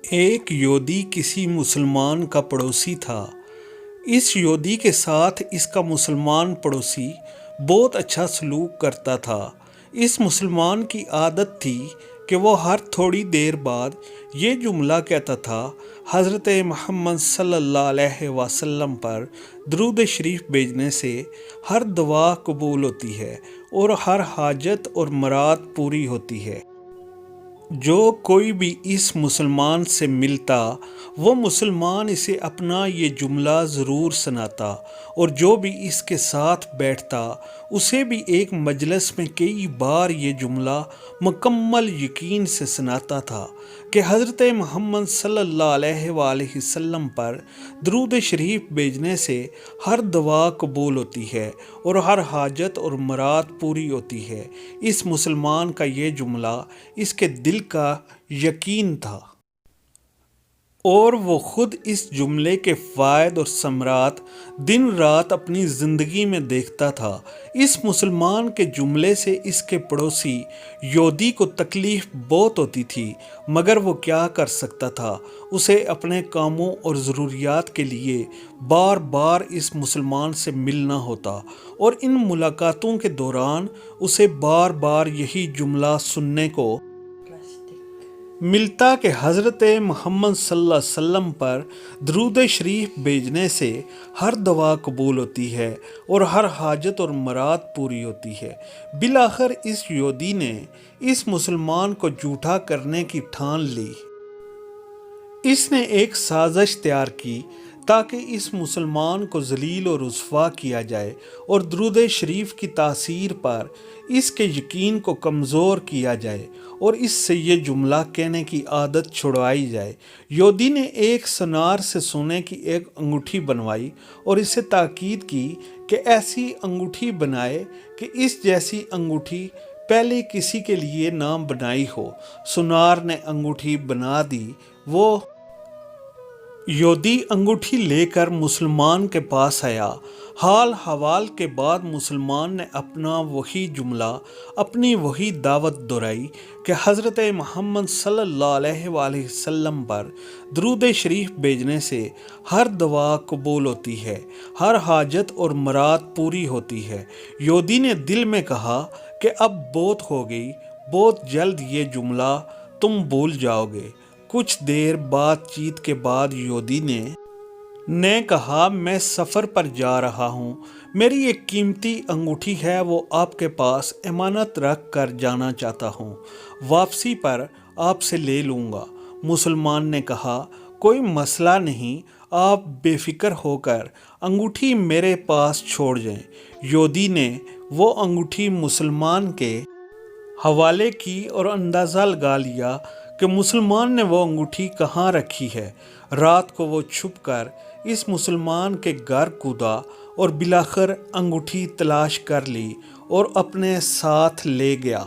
ایک یہودی کسی مسلمان کا پڑوسی تھا۔ اس یہودی کے ساتھ اس کا مسلمان پڑوسی بہت اچھا سلوک کرتا تھا۔ اس مسلمان کی عادت تھی کہ وہ ہر تھوڑی دیر بعد یہ جملہ کہتا تھا: حضرت محمد صلی اللہ علیہ وسلم پر درود شریف بھیجنے سے ہر دعا قبول ہوتی ہے اور ہر حاجت اور مراد پوری ہوتی ہے۔ جو کوئی بھی اس مسلمان سے ملتا وہ مسلمان اسے اپنا یہ جملہ ضرور سناتا، اور جو بھی اس کے ساتھ بیٹھتا اسے بھی ایک مجلس میں کئی بار یہ جملہ مکمل یقین سے سناتا تھا کہ حضرت محمد صلی اللہ علیہ وآلہ وسلم پر درود شریف بھیجنے سے ہر دعا قبول ہوتی ہے اور ہر حاجت اور مراد پوری ہوتی ہے۔ اس مسلمان کا یہ جملہ اس کے دل کا یقین تھا، اور وہ خود اس جملے کے فوائد اور ثمرات دن رات اپنی زندگی میں دیکھتا تھا۔ اس مسلمان کے جملے سے اس کے پڑوسی یہودی کو تکلیف بہت ہوتی تھی، مگر وہ کیا کر سکتا تھا؟ اسے اپنے کاموں اور ضروریات کے لیے بار بار اس مسلمان سے ملنا ہوتا، اور ان ملاقاتوں کے دوران اسے بار بار یہی جملہ سننے کو ملتا کہ حضرت محمد صلی اللہ علیہ وسلم پر درود شریف بھیجنے سے ہر دعا قبول ہوتی ہے اور ہر حاجت اور مراد پوری ہوتی ہے۔ بالآخر اس یہودی نے اس مسلمان کو جھوٹا کرنے کی ٹھان لی۔ اس نے ایک سازش تیار کی تاکہ اس مسلمان کو ذلیل و رسوا کیا جائے اور درود شریف کی تاثیر پر اس کے یقین کو کمزور کیا جائے اور اس سے یہ جملہ کہنے کی عادت چھڑوائی جائے۔ یہودی نے ایک سونار سے سونے کی ایک انگوٹھی بنوائی اور اسے تاکید کی کہ ایسی انگوٹھی بنائے کہ اس جیسی انگوٹھی پہلے کسی کے لیے نہ بنائی ہو۔ سونار نے انگوٹھی بنا دی۔ وہ یہودی انگوٹھی لے کر مسلمان کے پاس آیا۔ حال حوال کے بعد مسلمان نے اپنا وہی جملہ، اپنی وہی دعوت دہرائی کہ حضرت محمد صلی اللہ علیہ وآلہ وسلم پر درود شریف بھیجنے سے ہر دعا قبول ہوتی ہے، ہر حاجت اور مراد پوری ہوتی ہے۔ یہودی نے دل میں کہا کہ اب بہت ہو گئی، بہت جلد یہ جملہ تم بھول جاؤ گے۔ کچھ دیر بات چیت کے بعد یہودی نے کہا: میں سفر پر جا رہا ہوں، میری ایک قیمتی انگوٹھی ہے، وہ آپ کے پاس امانت رکھ کر جانا چاہتا ہوں، واپسی پر آپ سے لے لوں گا۔ مسلمان نے کہا: کوئی مسئلہ نہیں، آپ بے فکر ہو کر انگوٹھی میرے پاس چھوڑ جائیں۔ یہودی نے وہ انگوٹھی مسلمان کے حوالے کی اور اندازہ لگا لیا کہ مسلمان نے وہ انگوٹھی کہاں رکھی ہے۔ رات کو وہ چھپ کر اس مسلمان کے گھر کودا اور بالآخر انگوٹھی تلاش کر لی اور اپنے ساتھ لے گیا۔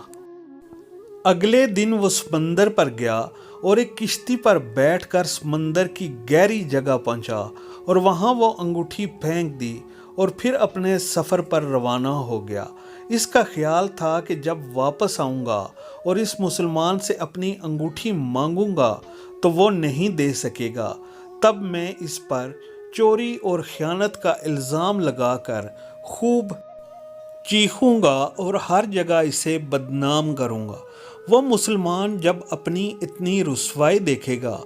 اگلے دن وہ سمندر پر گیا اور ایک کشتی پر بیٹھ کر سمندر کی گہری جگہ پہنچا اور وہاں وہ انگوٹھی پھینک دی اور پھر اپنے سفر پر روانہ ہو گیا۔ اس کا خیال تھا کہ جب واپس آؤں گا اور اس مسلمان سے اپنی انگوٹھی مانگوں گا تو وہ نہیں دے سکے گا، تب میں اس پر چوری اور خیانت کا الزام لگا کر خوب چیخوں گا اور ہر جگہ اسے بدنام کروں گا۔ وہ مسلمان جب اپنی اتنی رسوائی دیکھے گا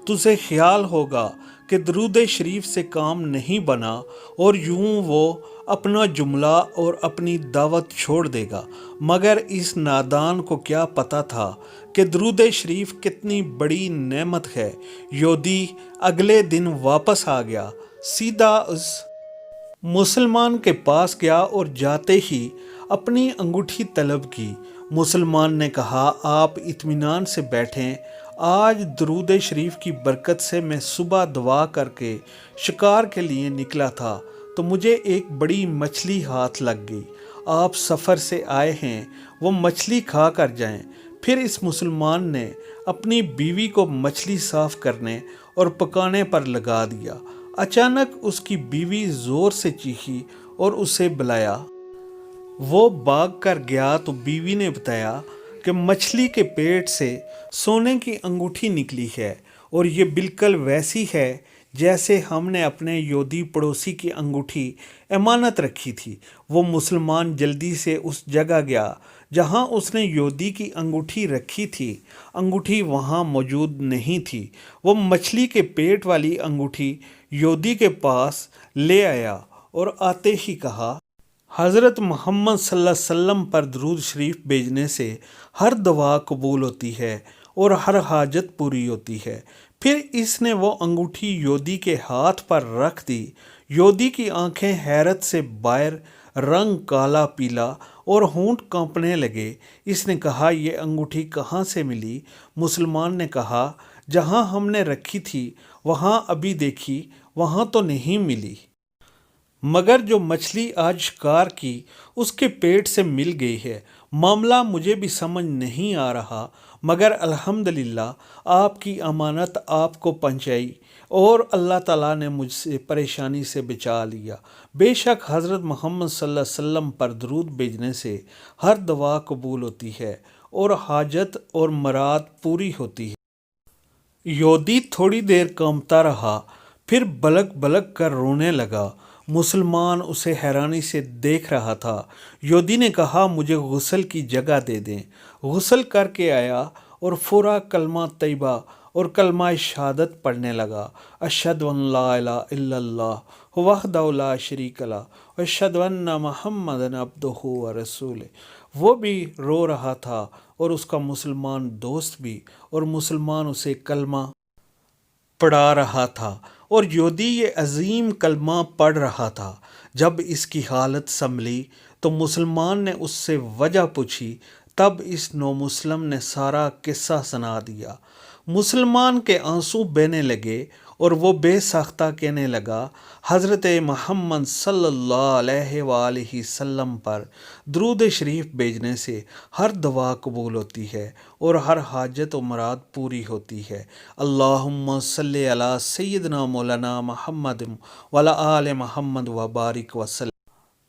تو اسے خیال ہوگا کہ درود شریف سے کام نہیں بنا، اور یوں وہ اپنا جملہ اور اپنی دعوت چھوڑ دے گا۔ مگر اس نادان کو کیا پتہ تھا کہ درود شریف کتنی بڑی نعمت ہے۔ یہودی اگلے دن واپس آ گیا، سیدھا اس مسلمان کے پاس گیا اور جاتے ہی اپنی انگوٹھی طلب کی۔ مسلمان نے کہا: آپ اطمینان سے بیٹھیں، آج درود شریف کی برکت سے میں صبح دعا کر کے شکار کے لیے نکلا تھا تو مجھے ایک بڑی مچھلی ہاتھ لگ گئی۔ آپ سفر سے آئے ہیں، وہ مچھلی کھا کر جائیں۔ پھر اس مسلمان نے اپنی بیوی کو مچھلی صاف کرنے اور پکانے پر لگا دیا۔ اچانک اس کی بیوی زور سے چیخی اور اسے بلایا۔ وہ بھاگ کر گیا تو بیوی نے بتایا کہ مچھلی کے پیٹ سے سونے کی انگوٹھی نکلی ہے اور یہ بالکل ویسی ہے جیسے ہم نے اپنے یہودی پڑوسی کی انگوٹھی امانت رکھی تھی۔ وہ مسلمان جلدی سے اس جگہ گیا جہاں اس نے یہودی کی انگوٹھی رکھی تھی۔ انگوٹھی وہاں موجود نہیں تھی۔ وہ مچھلی کے پیٹ والی انگوٹھی یہودی کے پاس لے آیا اور آتے ہی کہا، حضرت محمد صلی اللہ علیہ وسلم پر درود شریف بھیجنے سے ہر دعا قبول ہوتی ہے اور ہر حاجت پوری ہوتی ہے۔ پھر اس نے وہ انگوٹھی یہودی کے ہاتھ پر رکھ دی۔ یہودی کی آنکھیں حیرت سے باہر، رنگ کالا پیلا اور ہونٹ کانپنے لگے۔ اس نے کہا، یہ انگوٹھی کہاں سے ملی؟ مسلمان نے کہا، جہاں ہم نے رکھی تھی وہاں ابھی دیکھی، وہاں تو نہیں ملی، مگر جو مچھلی آج شکار کی اس کے پیٹ سے مل گئی ہے۔ معاملہ مجھے بھی سمجھ نہیں آ رہا، مگر الحمدللہ آپ کی امانت آپ کو پہنچائی اور اللہ تعالیٰ نے مجھ سے پریشانی سے بچا لیا۔ بے شک حضرت محمد صلی اللہ علیہ وسلم پر درود بھیجنے سے ہر دعا قبول ہوتی ہے اور حاجت اور مراد پوری ہوتی ہے۔ یہودی تھوڑی دیر کانپتا رہا، پھر بلک بلک کر رونے لگا۔ مسلمان اسے حیرانی سے دیکھ رہا تھا۔ یہودی نے کہا، مجھے غسل کی جگہ دے دیں۔ غسل کر کے آیا اور فوراً کلمہ طیبہ اور کلمہ شہادت پڑھنے لگا۔ اشہد ان لا الہ الا اللہ وحدہ لا شریک لہ واشہد ان محمدا عبدہ ورسولہ۔ وہ بھی رو رہا تھا اور اس کا مسلمان دوست بھی، اور مسلمان اسے کلمہ پڑھا رہا تھا اور یہودی یہ عظیم کلمہ پڑھ رہا تھا۔ جب اس کی حالت سنبھلی تو مسلمان نے اس سے وجہ پوچھی۔ تب اس نومسلم نے سارا قصہ سنا دیا۔ مسلمان کے آنسو بہنے لگے اور وہ بے ساختہ کہنے لگا، حضرت محمد صلی اللہ علیہ وآلہ وسلم پر درود شریف بھیجنے سے ہر دعا قبول ہوتی ہے اور ہر حاجت و مراد پوری ہوتی ہے۔ اللہم صلی علی سیدنا مولانا محمد وعلی آل محمد وبارک وسلم۔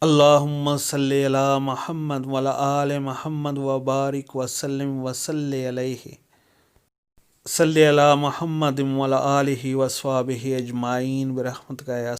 اللہم صلی علی محمد وعلی آل محمد وبارک وسلم وصلی علیہ صلی علی محمد وعلی آلہ وصحبہ اجمعین برحمتک یا